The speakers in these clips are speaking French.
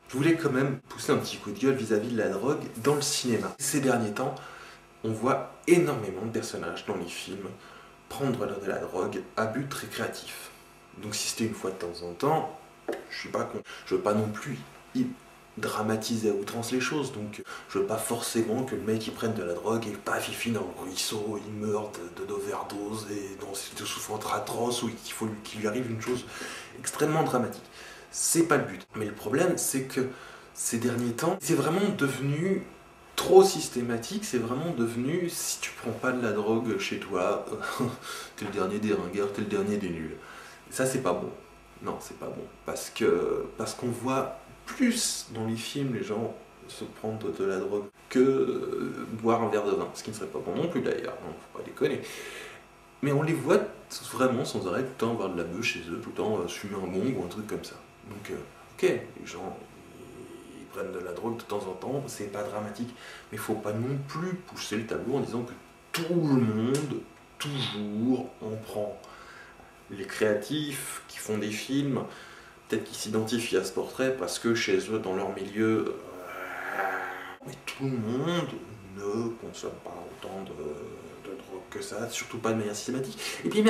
Je voulais quand même pousser un petit coup de gueule vis-à-vis de la drogue dans le cinéma. Ces derniers temps, on voit énormément de personnages dans les films prendre de la drogue à but récréatif. Donc si c'était une fois de temps en temps, je suis pas con. Je veux pas non plus dramatiser à outrance les choses, donc je veux pas forcément que le mec il prenne de la drogue et paf il finit dans le ruisseau, il meurt d'overdose et dans une souffrance atroce ou qu'il lui arrive une chose extrêmement dramatique. C'est pas le but. Mais le problème c'est que ces derniers temps, c'est vraiment devenu trop systématique, c'est vraiment devenu si tu prends pas de la drogue chez toi, t'es le dernier des ringards, t'es le dernier des nuls. Et ça c'est pas bon. Non, c'est pas bon. Parce qu'on voit plus dans les films les gens se prendre de la drogue que boire un verre de vin. Ce qui ne serait pas bon non plus d'ailleurs, non, faut pas déconner. Mais on les voit vraiment sans arrêt tout le temps avoir de la beuh chez eux, tout le temps fumer un bong ou un truc comme ça. Donc ok, les gens ils prennent de la drogue de temps en temps, c'est pas dramatique. Mais il faut pas non plus pousser le tableau en disant que tout le monde, toujours, en prend. Les créatifs qui font des films, peut-être qu'ils s'identifient à ce portrait parce que chez eux, dans leur milieu, mais tout le monde ne consomme pas autant de drogue que ça, surtout pas de manière systématique. Et puis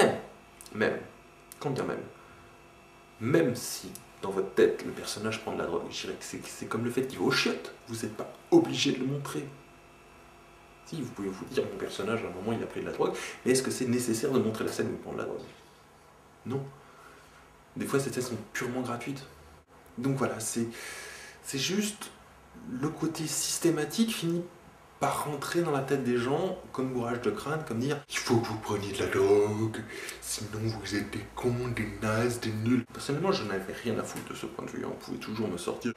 quand bien même si dans votre tête le personnage prend de la drogue, je dirais que c'est comme le fait qu'il va aux chiottes, vous n'êtes pas obligé de le montrer. Si, vous pouvez vous dire, mon personnage, à un moment, il a pris de la drogue, mais est-ce que c'est nécessaire de montrer la scène où il prend de la drogue? Non. Des fois, ces scènes sont purement gratuites. Donc voilà, c'est juste le côté systématique finit par rentrer dans la tête des gens comme bourrage de crâne, comme dire il faut que vous preniez de la drogue, sinon vous êtes des cons, des nazes, des nuls. Personnellement, je n'avais rien à foutre de ce point de vue. On pouvait toujours me sortir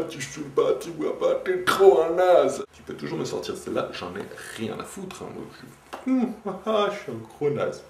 tu fumes pas, tu bois pas, t'es trop un naze. Tu peux toujours me sortir celle-là, j'en ai rien à foutre. Hein. Moi, je suis un gros naze.